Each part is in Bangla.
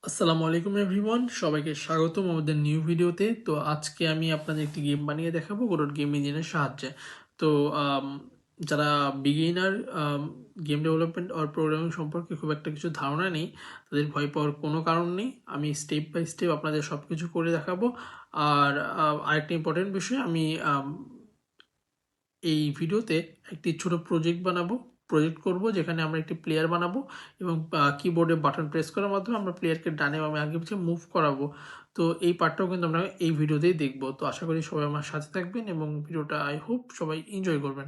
আসসালামু আলাইকুম এভরিওয়ান, সবাইকে স্বাগতম আমাদের নিউ ভিডিওতে। তো আজকে আমি আপনাদের একটি গেম বানিয়ে দেখাবো গোডট গেম ইঞ্জিনের সাহায্যে। তো আম, যারা বিগিনার গেম ডেভেলপমেন্ট আর প্রোগ্রামিং সম্পর্কে খুব একটা কিছু ধারণা নেই, তাদের ভয় পাওয়ার কোনো কারণ নেই। আমি স্টেপ বাই স্টেপ আপনাদের সব কিছু করে দেখাবো। আর আরেকটা ইম্পর্টেন্ট বিষয়, আমি এই ভিডিওতে একটি ছোট প্রজেক্ট করব, যেখানে আমরা একটি প্লেয়ার বানাবো এবং কিবোর্ডে বাটন প্রেস করার মাধ্যমে আমরা প্লেয়ারকে ডানে বামে আগে পিছিয়ে মুভ করাবো। তো এই পার্টটাও কিন্তু আমরা এই ভিডিওতেই দেখব। তো আশা করি সবাই আমার সাথে থাকবেন এবং ভিডিওটা আই হোপ সবাই এনজয় করবেন।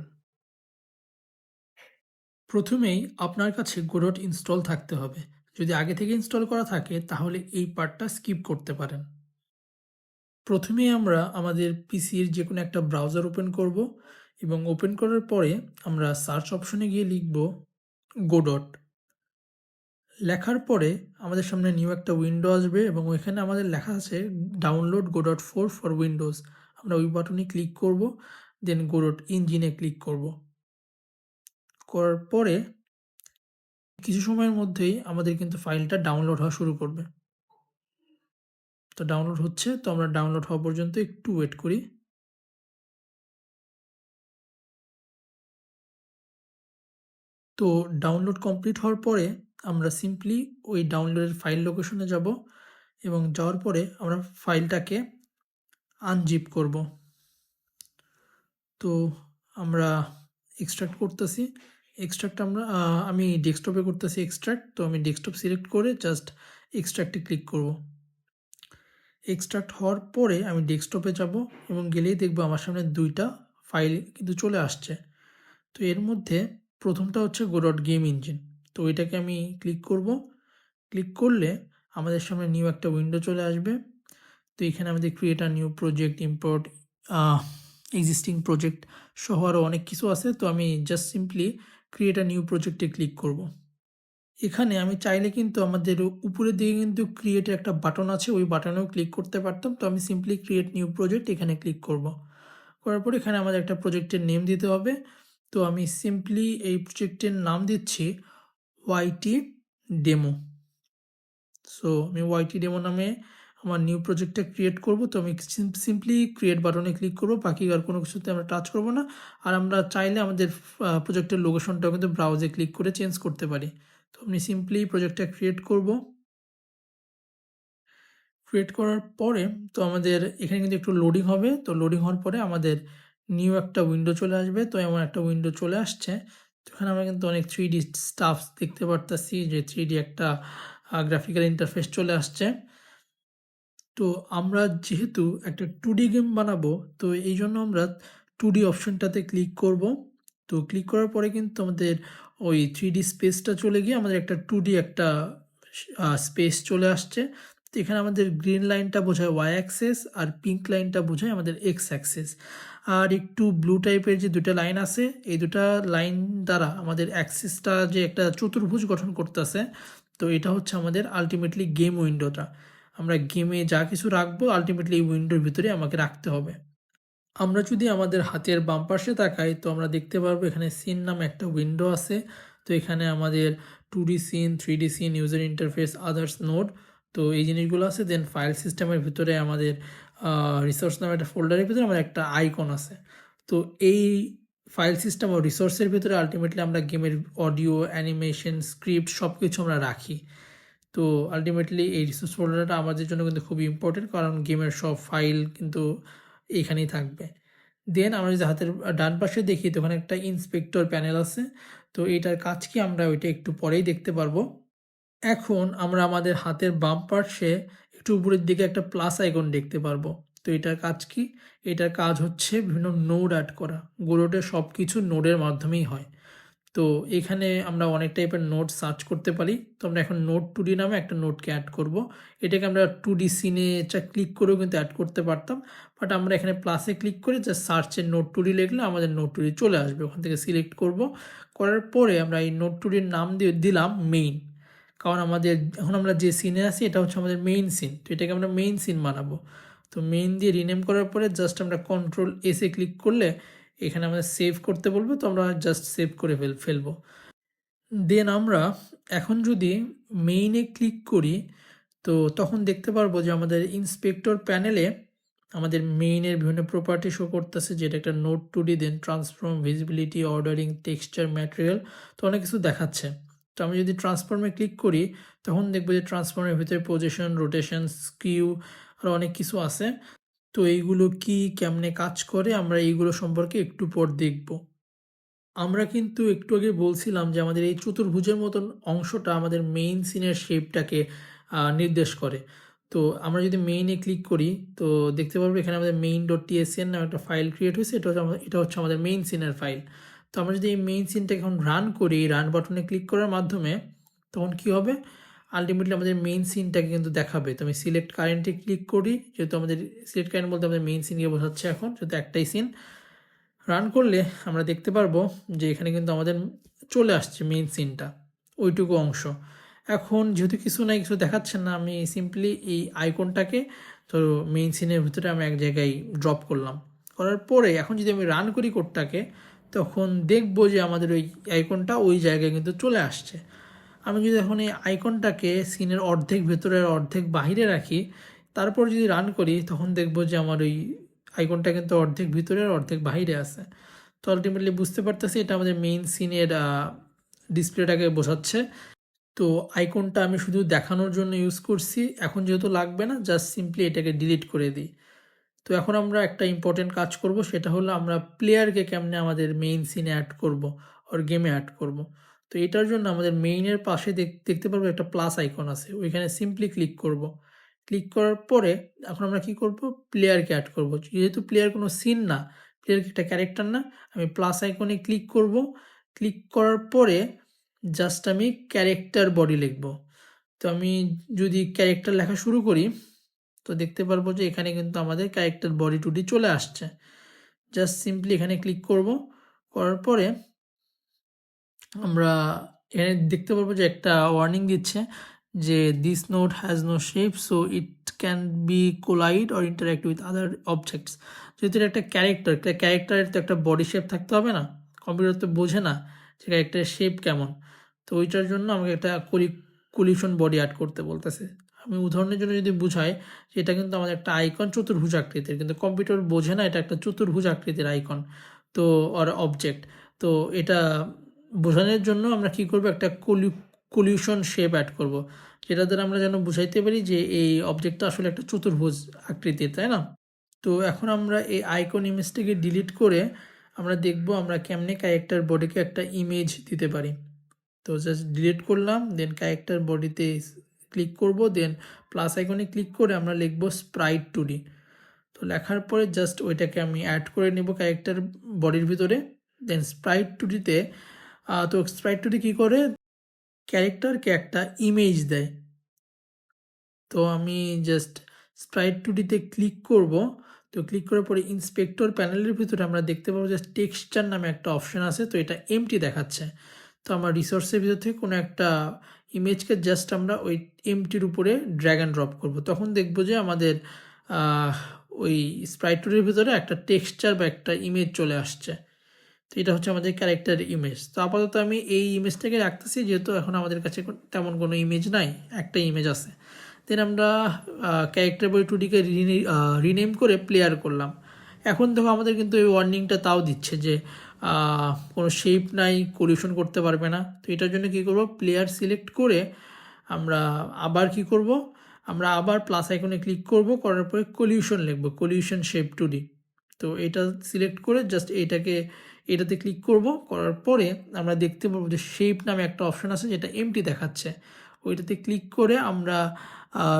প্রথমেই আপনার কাছে গোডট ইনস্টল থাকতে হবে। যদি আগে থেকে ইনস্টল করা থাকে তাহলে এই পার্টটা স্কিপ করতে পারেন। প্রথমেই আমরা আমাদের পিসির যে কোনো একটা ব্রাউজার ওপেন করব এবং ওপেন করার পরে আমরা সার্চ অপশনে গিয়ে লিখব গোডট। লেখার পরে আমাদের সামনে নিউ একটা উইন্ডো আসবে এবং ওইখানে আমাদের লেখা আছে ডাউনলোড গোডট 4 ফর উইন্ডোজ। আমরা ওই বাটনে ক্লিক করব, দেন গোডট ইঞ্জিনে ক্লিক করব। করার পরে কিছু সময়ের মধ্যেই আমাদের কিন্তু ফাইলটা ডাউনলোড হওয়া শুরু করবে। তো ডাউনলোড হচ্ছে, তো আমরা ডাউনলোড হওয়া পর্যন্ত একটু ওয়েট করি। তো ডাউনলোড কমপ্লিট হওয়ার পরে আমরা সিম্পলি ওই ডাউনলোডের ফাইল লোকেশনে যাব এবং যাওয়ার পরে আমরা ফাইলটাকে আনজিপ করব। তো আমরা এক্সট্রাক্ট করতেছি। আমি ডেস্কটপে করতেছি এক্সট্রাক্ট। তো আমি ডেস্কটপ সিলেক্ট করে জাস্ট এক্সট্রাক্টে ক্লিক করব। এক্সট্রাক্ট হওয়ার পরে আমি ডেস্কটপে যাব এবং গেলেই দেখব আমার সামনে দুইটা ফাইল কিন্তু চলে আসছে। তো এর মধ্যে প্রথমটা হচ্ছে গোডট গেম ইঞ্জিন। তো এটাকে আমি ক্লিক করব। ক্লিক করলে আমাদের সামনে নিউ একটা উইন্ডো চলে আসবে। তো এখানে আমাদের create a new project, import existing project সহ আরও অনেক কিছু আছে। তো আমি just simply create a new প্রজেক্টে ক্লিক করব। এখানে আমি চাইলে কিন্তু আমাদের উপরের দিকে কিন্তু ক্রিয়েটের একটা বাটন আছে, ওই বাটনেও ক্লিক করতে পারতাম। তো আমি সিম্পলি ক্রিয়েট নিউ প্রজেক্ট এখানে ক্লিক করব। করার পর এখানে আমাদের একটা প্রজেক্টের নেম দিতে হবে। তো আমি সিম্পলি এই প্রজেক্টের নাম দিচ্ছি ওয়াইটি ডেমো। সো আমি ওয়াইটি ডেমো নামে আমার নিউ প্রজেক্টটা ক্রিয়েট করব। তো আমি সিম্পলি ক্রিয়েট বাটনে ক্লিক করব, বাকি আর কোনো কিছুতে আমরা টাচ করব না। আর আমরা চাইলে আমাদের প্রজেক্টের লোকেশনটাও কিন্তু ব্রাউজে ক্লিক করে চেঞ্জ করতে পারি। তো আমি সিম্পলি প্রজেক্টটা ক্রিয়েট করব। ক্রিয়েট করার পরে তো আমাদের এখানে কিন্তু একটু লোডিং হবে। তো লোডিং হওয়ার পরে আমাদের নিউ একটা উইন্ডো চলে আসবে। তো এমন একটা উইন্ডো চলে আসছে। তো এখানে আমরা কিন্তু অনেক 3D স্টাফ দেখতে পারতেছি, যে 3D একটা গ্রাফিক্যাল ইন্টারফেস চলে আসছে। তো আমরা যেহেতু একটা 2D গেম বানাবো, তো এই জন্য আমরা 2D অপশনটাতে ক্লিক করব। তো ক্লিক করার পরে কিন্তু আমাদের ওই 3D স্পেসটা চলে গিয়ে আমাদের একটা 2D একটা স্পেস চলে আসছে। তো এখানে আমাদের গ্রিন লাইনটা বোঝায় ওয়াই অ্যাক্সেস আর পিঙ্ক লাইনটা বোঝায় আমাদের এক্স অ্যাক্সেস। আর একটু ব্লু টাইপের যে দুটো লাইন আছে, এই দুটা লাইন দ্বারা আমাদের অ্যাক্সেসটা যে একটা চতুর্ভুজ গঠন করতেছে। তো এটা হচ্ছে আমাদের আলটিমেটলি গেম উইন্ডোটা। আমরা গেমে যা কিছু রাখবো আলটিমেটলি এই উইন্ডোর ভিতরে আমাকে রাখতে হবে। আমরা যদি আমাদের হাতের বাম পাশে তাকাই তো আমরা দেখতে পারবো এখানে সিন নামে একটা উইন্ডো আছে। তো এখানে আমাদের 2D scene, 3D scene, user interface, others node, তো এই জিনিসগুলো আছে। দেন ফাইল সিস্টেমের ভিতরে আমাদের রিসোর্স নামে একটা ফোল্ডারের ভিতরে আমাদের একটা আইকন আছে। তো এই ফাইল সিস্টেম ও রিসোর্সের ভিতরে আলটিমেটলি আমরা গেমের অডিও, অ্যানিমেশন, স্ক্রিপ্ট সব কিছু আমরা রাখি। তো আলটিমেটলি এই রিসোর্স ফোল্ডারটা আমাদের জন্য কিন্তু খুবই ইম্পর্টেন্ট, কারণ গেমের সব ফাইল কিন্তু এইখানেই থাকবে। দেন আমরা যদি হাতের ডান পাশে দেখি তো ওখানে একটা ইন্সপেক্টর প্যানেল আছে। তো এটার কাজ কি আমরা ওইটা একটু পরেই দেখতে পারবো। এখন আমরা আমাদের হাতের বাম পাশে একটু উপরের দিকে একটা প্লাস আইকন দেখতে পারবো। তো এটার কাজ কি? এটার কাজ হচ্ছে বিভিন্ন নোড অ্যাড করা। গোডটের সব কিছু নোডের মাধ্যমেই হয়। তো এখানে আমরা অনেক টাইপের নোট সার্চ করতে পারি। তো আমরা এখন নোট 2D নামে একটা নোটকে অ্যাড করব। এটাকে আমরা 2D সিনে ক্লিক করেও কিন্তু অ্যাড করতে পারতাম, বাট আমরা এখানে প্লাসে ক্লিক করে জাস্ট সার্চের নোট 2D লিখলে আমাদের নোট 2D চলে আসবে। ওখান থেকে সিলেক্ট করব। করার পরে আমরা এই নোট 2Dর নাম দিয়ে দিলাম মেইন, কারণ আমাদের এখন আমরা যে সিনে আছি এটা হচ্ছে আমাদের মেইন সিন। তো এটাকে আমরা মেইন সিন বানাবো। তো মেইন দিয়ে রিনেম করার পরে জাস্ট আমরা কন্ট্রোল এসে ক্লিক করলে এখানে আমাদের সেভ করতে বলবো। তো আমরা জাস্ট সেভ করে ফেলবো। দেন আমরা এখন যদি মেইনে ক্লিক করি তো তখন দেখতে পারবো যে আমাদের ইন্সপেক্টর প্যানেলে আমাদের মেইনের বিভিন্ন প্রপার্টি শো করতেছে, যেটা একটা note two D, then transform, visibility, ordering, texture, material, তো অনেক কিছু দেখাচ্ছে। তো আমি যদি ট্রান্সফর্মে ক্লিক করি তখন দেখবো যে ট্রান্সফর্মের ভিতরে পজিশন, রোটেশন, স্কিউ আর অনেক কিছু আছে। তো এইগুলো কি, কেমনে কাজ করে, আমরা এইগুলো সম্পর্কে একটু পর দেখব। আমরা কিন্তু একটু আগে বলছিলাম যে আমাদের এই চতুর্ভুজের মতন অংশটা আমাদের মেইন সিনের শেপটাকে নির্দেশ করে। তো আমরা যদি মেইনে ক্লিক করি তো দেখতে পারবো এখানে আমাদের মেইন ডট টিএসএন নামে একটা ফাইল ক্রিয়েট হয়েছে। এটা হচ্ছে আমাদের মেইন সিনের ফাইল। তো আমরা যদি এই মেইন সিনটাকে এখন রান করি, রান বাটনে ক্লিক করার মাধ্যমে, তখন কি হবে, আলটিমেটলি আমাদের মেইন সিনটাকে কিন্তু দেখাবে। তো আমি সিলেক্ট কারেন্টে ক্লিক করি, যেহেতু আমাদের সিলেক্ট কারেন্ট বলতে আমাদের মেইন সিনকে বোঝাচ্ছে এখন, যেহেতু একটাই সিন। রান করলে আমরা দেখতে পারবো যে এখানে কিন্তু আমাদের চলে আসছে মেইন সিনটা, ওইটুকু অংশ। এখন যেহেতু কিছু নাই, কিছু দেখাচ্ছে না, আমি সিম্পলি এই আইকনটাকে তো মেইন সিনের ভিতরে আমি এক জায়গায় ড্রপ করলাম। করার পরে এখন যদি আমি রান করি কোডটাকে, তখন দেখবো যে আমাদের ওই আইকনটা ওই জায়গায় কিন্তু চলে আসছে। আমি যদি এখন এই আইকনটাকে সিনের অর্ধেক ভেতরে আর অর্ধেক বাহিরে রাখি, তারপর যদি রান করি, তখন দেখবো যে আমার ওই আইকনটা কিন্তু অর্ধেক ভিতরে আর অর্ধেক বাহিরে আছে। তো আলটিমেটলি বুঝতে পারতেছি এটা আমাদের মেইন সিনের ডিসপ্লেটাকে বোঝাচ্ছে। তো আইকনটা আমি শুধু দেখানোর জন্য ইউজ করছি, এখন যেহেতু লাগবে না, জাস্ট সিম্পলি এটাকে ডিলিট করে দিই। তো এখন আমরা একটা ইম্পর্টেন্ট কাজ করব, সেটা হলো আমরা প্লেয়ারকে কেমনে আমাদের মেইন সিনে অ্যাড করব ওর গেমে অ্যাড করব। তো এটার জন্য আমাদের মেইনের পাশে দেখতে পারবো একটা প্লাস আইকন আছে, ওইখানে সিম্পলি ক্লিক করব। ক্লিক করার পরে এখন আমরা কি করব, প্লেয়ারকে অ্যাড করব। যেহেতু প্লেয়ার কোনো সিন না, প্লেয়ার একটা ক্যারেক্টার না, আমি প্লাস আইকনে ক্লিক করব। ক্লিক করার পরে জাস্ট আমি ক্যারেক্টার বডি লিখব। তো আমি যদি ক্যারেক্টার লেখা শুরু করি, তো দেখতে পারবো যে এখানে কিন্তু আমাদের ক্যারেক্টার বডি টুডি চলে আসছে। জাস্ট সিম্পলি এখানে ক্লিক করব। করার পরে আমরা এখানে দেখতে পারবো যে একটা ওয়ার্নিং দিচ্ছে যে this note has no shape, so it can be collide or interact with other objects. যেহেতু এটা একটা ক্যারেক্টারের তো একটা বডি শেপ থাকতে হবে না, কম্পিউটার তো বোঝে না যে ক্যারেক্টারের শেপ কেমন। তো ওইটার জন্য আমাকে একটা কলিশন বডি অ্যাড করতে বলতেছে। আমি উদাহরণের জন্য যদি বুঝাই, এটা কিন্তু আমাদের একটা আইকন চতুর্ভুজ আকৃতির, কিন্তু কম্পিউটার বোঝে না এটা একটা চতুর্ভুজ আকৃতির আইকন, তো আর অবজেক্ট। তো এটা বোঝানোর জন্য আমরা কি করব, একটা কলিউশন শেপ অ্যাড করব, যেটা দ্বারা আমরা যেন বুঝাইতে পারি যে এই অবজেক্টটা আসলে একটা চতুর্ভুজ আকৃতির, তাই না? তো এখন আমরা এই আইকন ইমেজটাকে ডিলিট করে আমরা দেখব আমরা কেমনে ক্যারেক্টার বডিকে একটা ইমেজ দিতে পারি। তো জাস্ট ডিলিট করলাম, দেন ক্যারেক্টার বডিতে ক্লিক করব, দেন প্লাস আইকনে ক্লিক করে আমরা লিখব স্প্রাইট টুডি। তো লেখার পরে জাস্ট ওইটাকে আমি অ্যাড করে নেব ক্যারেক্টার বডির ভিতরে। দেন স্প্রাইট টুডিতে তো স্প্রাইট টুডি কী করে, ক্যারেক্টারকে একটা ইমেজ দেয়। তো আমি জাস্ট স্প্রাইট টুডিতে ক্লিক করব। তো ক্লিক করার পরে ইন্সপেক্টর প্যানেলের ভিতরে আমরা দেখতে পাবো যে টেক্সচার নামে একটা অপশন আছে, তো এটা এমটি দেখাচ্ছে। তো আমার রিসোর্সের ভিতর থেকে কোনো একটা ইমেজকে জাস্ট আমরা ওই এমটির উপরে ড্র্যাগ অ্যান্ড ড্রপ করব, তখন দেখব যে আমাদের ওই স্প্রাইট টুডির ভিতরে একটা টেক্সচার বা একটা ইমেজ চলে আসছে। তো এটা হচ্ছে আমাদের ক্যারেক্টার ইমেজ। তো আপাতত আমি এই ইমেজটাকে রাখতেছি, যেহেতু এখন আমাদের কাছে তেমন কোনো ইমেজ নাই, একটা ইমেজ আছে। দেন আমরা ক্যারেক্টার বই টুডিকে রিনেম করে প্লেয়ার করলাম। এখন দেখো আমাদের কিন্তু এই ওয়ার্নিংটা তাও দিচ্ছে যে কোনো শেপ নাই, কলিউশন করতে পারবে না। তো এটার জন্য কী করব, প্লেয়ার সিলেক্ট করে আমরা আবার কি করব, আমরা আবার প্লাস আইকনে ক্লিক করব, করার পরে কলিউশন লিখব, কলিউশন শেপ টুডি। তো এটা সিলেক্ট করে জাস্ট এটাতে ক্লিক করব। করার পরে আমরা দেখতে পাবো যে শেপ নামে একটা অপশন আছে যেটা এমটি দেখাচ্ছে, ওইটাতে ক্লিক করে আমরা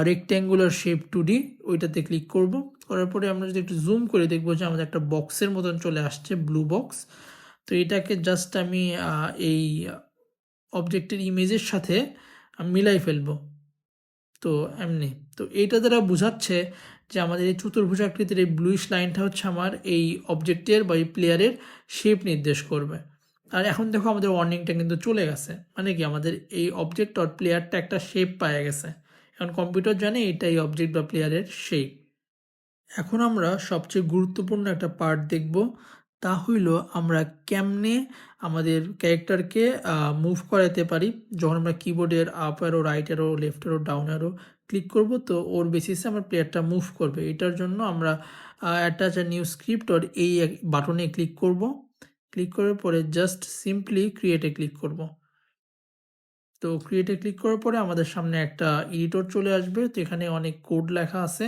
রেক্ট্যাঙ্গুলার শেপ টুডি ওইটাতে ক্লিক করব। করার পরে আমরা যদি একটু জুম করে দেখবো যে আমাদের একটা বক্সের মতন চলে আসছে, ব্লু বক্স। তো এটাকে জাস্ট আমি এই অবজেক্টের ইমেজের সাথে মিলাই ফেলবো। তো এমনি তো এইটা দ্বারা বোঝাচ্ছে যে আমাদের এই চতুর্ভুজ আকৃতির এই ব্লুইশ লাইনটা হচ্ছে আমার এই অবজেক্টের বা এই প্লেয়ারের শেপ নির্দেশ করবে। আর এখন দেখো আমাদের ওয়ার্নিংটা কিন্তু চলে গেছে, মানে কি আমাদের এই অবজেক্ট আর প্লেয়ারটা একটা শেপ পাওয়া গেছে। এখন কম্পিউটার জানে এটাই অবজেক্ট বা প্লেয়ারের শেপ। এখন আমরা সবচেয়ে গুরুত্বপূর্ণ একটা পার্ট দেখব, তা হইল আমরা কেমনে আমাদের ক্যারেক্টারকে মুভ করাতে পারি যখন আমরা কিবোর্ডের up arrow, right arrow, left arrow, down arrow click করব, তো ওর বেসিসে আমার প্লেয়ারটা মুভ করবে। এটার জন্য আমরা অ্যাটাচ আ নিউ স্ক্রিপ্ট ওর এই বাটনে ক্লিক করব। ক্লিক করার পরে জাস্ট সিম্পলি ক্রিয়েটে ক্লিক করব। তো ক্রিয়েটে ক্লিক করার পরে আমাদের সামনে একটা এডিটর চলে আসবে। তো এখানে অনেক কোড লেখা আছে।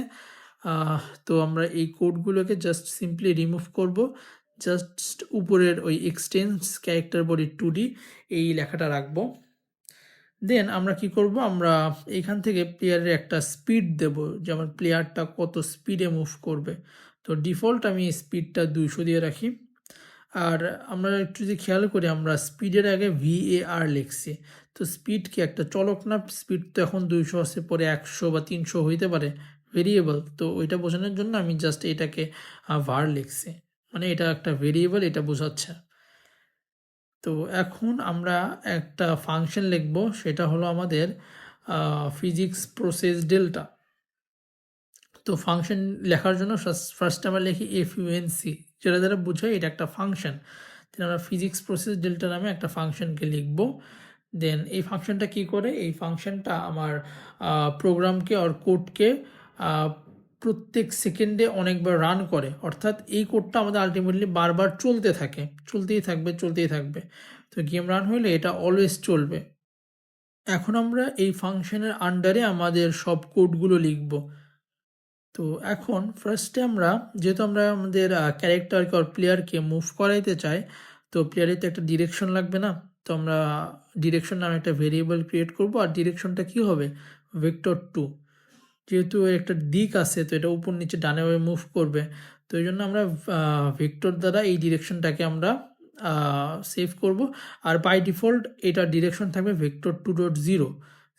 তো আমরা এই কোডগুলোকে জাস্ট সিম্পলি রিমুভ করব। জাস্ট উপরের ওই এক্সটেন্স ক্যারেক্টার বডি 2D এই লেখাটা রাখবো। দেন আমরা কি করব, আমরা এইখান থেকে প্লেয়ারের একটা স্পিড দেব, যেমন প্লেয়ারটা কত স্পিডে মুভ করবে। তো ডিফল্ট আমি স্পিডটা 200 দিয়ে রাখি। আর আমরা একটু যদি খেয়াল করি, আমরা স্পিডের আগে VAR লিখছি। তো স্পিড কি একটা চলক না? স্পিড তো এখন 200 আছে, পরে 100 বা 300 হইতে পারে, ভেরিয়েবল। তো ওইটা বোঝানোর জন্য আমি জাস্ট এটাকে var লিখছি, মানে এটা একটা ভেরিয়েবল, এটা বোঝাচ্ছে। তো এখন আমরা একটা ফাংশন লিখব, সেটা হলো আমাদের ফিজিক্স প্রসেস ডেল্টা। তো ফাংশন লেখার জন্য ফার্স্ট আমরা লিখি FUNC, যেটা দ্বারা বোঝায় এটা একটা ফাংশন। দেন আমরা ফিজিক্স প্রসেস ডেল্টা নামে একটা ফাংশনকে লিখব। দেন এই ফাংশনটা কি করে, এই ফাংশনটা আমার প্রোগ্রামকে আর কোডকে প্রত্যেক সেকেন্ডে অনেকবার রান করে, অর্থাৎ এই কোডটা আমাদের আলটিমেটলি বারবার চলতেই থাকবে। তো গেম রান হলে এটা অলওয়েজ চলবে। এখন আমরা এই ফাংশনের আন্ডারে আমাদের সব কোডগুলো লিখব। তো এখন ফার্স্টে আমরা, যেহেতু আমরা আমাদের ক্যারেক্টারকে আর প্লেয়ারকে মুভ করাইতে চাই, তো প্লেয়ারের তো একটা ডিরেকশন লাগবে না? তো আমরা ডিরেকশন নামে একটা ভেরিয়েবল ক্রিয়েট করব। আর ডিরেকশনটা কি হবে, ভেক্টর 2। যেহেতু একটা দিক আছে, তো এটা উপর নিচে ডানে বামে মুভ করবে। তো এই জন্য আমরা ভেক্টর দ্বারা এই ডিরেকশনটাকে আমরা সেভ করব। আর বাই ডিফল্ট এটা ডিরেকশন থাকবে ভেক্টর 2.0।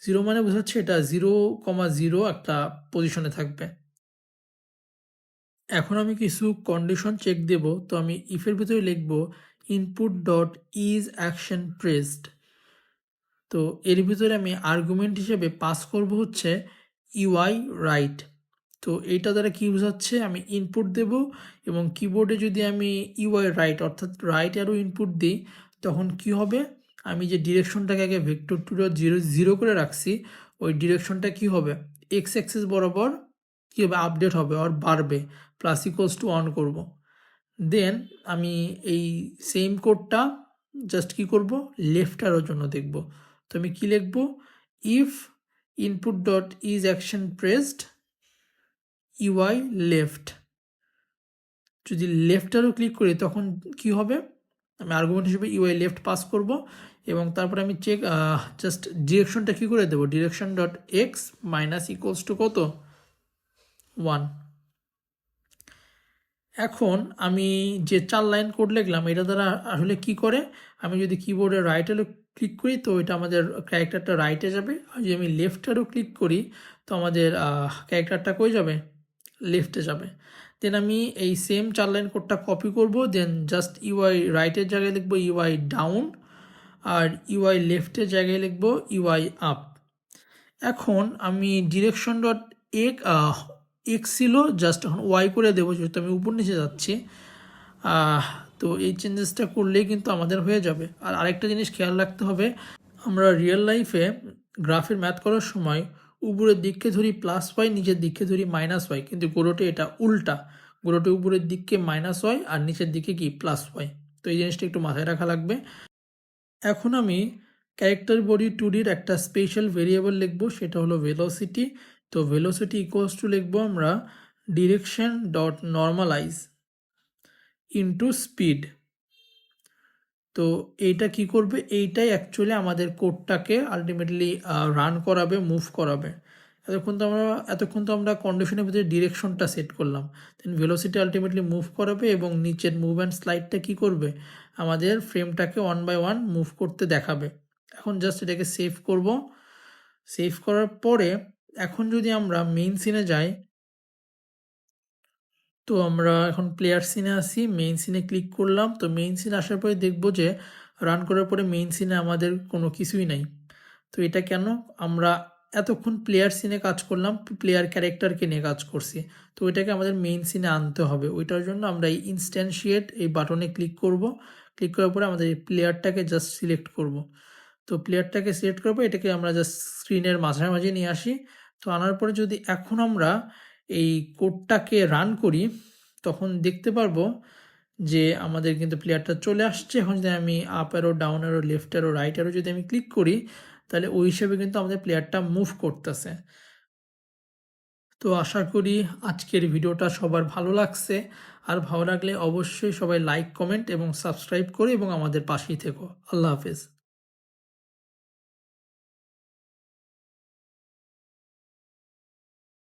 0 মানে বোঝাচ্ছে এটা 0,0 একটা পজিশনে থাকবে। এখন আমি কিছু কন্ডিশন চেক দেব। তো আমি ইফের ভিতরে লিখব input dot is action pressed. তো এর ভিতরে আমি আর্গুমেন্ট হিসেবে পাস করব হচ্ছে UI রাইট। তো এইটা দ্বারা কি বোঝাচ্ছে, আমি ইনপুট দেব এবং কিবোর্ডে যদি আমি UI রাইট অর্থাৎ রাইট অ্যারো ইনপুট দিই, তখন কি হবে, আমি যে ডিরেকশনটাকে আগে ভেক্টর 2.0 করে রাখছি, ওই ডিরেকশনটা কি হবে, X অ্যাক্সিস বরাবর কী হবে, আপডেট হবে আর বাড়বে, +=1 করব। দেন আমি এই সেম কোডটা জাস্ট কি করব, লেফট অ্যারোর জন্য দেখব। তো আমি কি লিখব, if input dot is action pressed UI left. যদি লেফট অ্যারো ক্লিক করি তখন কি হবে, আমি আর্গুমেন্ট হিসেবে UI লেফট পাস করব এবং তারপরে আমি চেক জাস্ট ডিরেকশনটা কি করে দেবো, direction dot x minus equals to কত, 1। এখন আমি যে 4 লাইন কোড লিখলাম, এটা দ্বারা আসলে কি করে, আমি যদি কিবোর্ডে রাইট অ্যারো ক্লিক করি তো এটা আমাদের ক্যারেক্টারটা রাইটে যাবে, আর যদি আমি লেফট অ্যারো ক্লিক করি তো আমাদের ক্যারেক্টারটা কই যাবে, লেফটে যাবে। দেন আমি এই সেম 4 লাইন কোডটা কপি করব, দেন জাস্ট UI রাইটের জায়গায় লিখব UI ডাউন, আর UI লেফটের জায়গায় লিখব UI আপ। এখন আমি ডিরেকশন ডট এক্স ছিল, জাস্ট এখন ওয়াই করে দেবো, যেহেতু আমি উপর নিচে যাচ্ছি। তো এই চেঞ্জেসটা করলেই কিন্তু আমাদের হয়ে যাবে। আর আরেকটা জিনিস খেয়াল রাখতে হবে, আমরা রিয়েল লাইফে গ্রাফের ম্যাথ করার সময় উপরের দিককে ধরি +y, নিচের দিককে ধরি -y, কিন্তু গোলটে এটা উল্টা, গোলটে উপরের দিককে -y আর নিচের দিকে কি +y। তো এই জিনিসটা একটু মাথায় রাখা লাগবে। এখন আমি ক্যারেক্টার বডি 2Dর একটা স্পেশাল ভেরিয়েবল লিখব, সেটা হলো ভেলোসিটি। তো ভেলোসিটি ইকুয়ালস টু লিখব আমরা direction dot normalise into speed. তো এইটা কি করবে, এইটাই অ্যাকচুয়ালি আমাদের কোডটাকে আলটিমেটলি রান করাবে, মুভ করাবে। এতক্ষণ তো আমরা কন্ডিশনের ভিতরে ডিরেকশনটা সেট করলাম, দেন ভেলোসিটি আলটিমেটলি মুভ করাবে এবং নিচের মুভ অ্যান্ড স্লাইডটা কী করবে, আমাদের ফ্রেমটাকে 1 বাই 1 মুভ করতে দেখাবে। এখন জাস্ট এটাকে সেভ করব। সেভ করার পরে এখন যদি আমরা মেইন সিনে যাই, তো আমরা এখন প্লেয়ার সিনে আসি, মেইন সিনে ক্লিক করলাম। তো মেইন সিনে আসার পরে দেখব যে রান করার পরে মেইন সিনে আমাদের কোনো কিছুই নাই। তো এটা কেন, আমরা এতক্ষণ প্লেয়ার সিনে কাজ করলাম, প্লেয়ার ক্যারেক্টারকে নিয়ে কাজ করছি। তো ওইটাকে আমাদের মেইন সিনে আনতে হবে। ওইটার জন্য আমরা এই ইনস্ট্যান্সিয়েট এই বাটনে ক্লিক করব। ক্লিক করার পরে আমাদের এই প্লেয়ারটাকে জাস্ট সিলেক্ট করব। তো প্লেয়ারটাকে সিলেক্ট করবো, এটাকে আমরা জাস্ট স্ক্রিনের মাঝামাঝি নিয়ে আসি। তো আনার পরে যদি এখন আমরা এই কোডটাকে রান করি, তখন দেখতে পারবো যে আমাদের কিন্তু প্লেয়ারটা চলে আসছে। এখন যদি আমি up arrow, down arrow, left arrow, right arrow যদি আমি ক্লিক করি, তাহলে ওই হিসেবে কিন্তু আমাদের প্লেয়ারটা মুভ করতেছে। তো আশা করি আজকের ভিডিওটা সবার ভালো লাগছে। আর ভালো লাগলে অবশ্যই সবাই লাইক, কমেন্ট এবং সাবস্ক্রাইব করে এবং আমাদের পাশেই থেকো। আল্লাহ হাফেজ।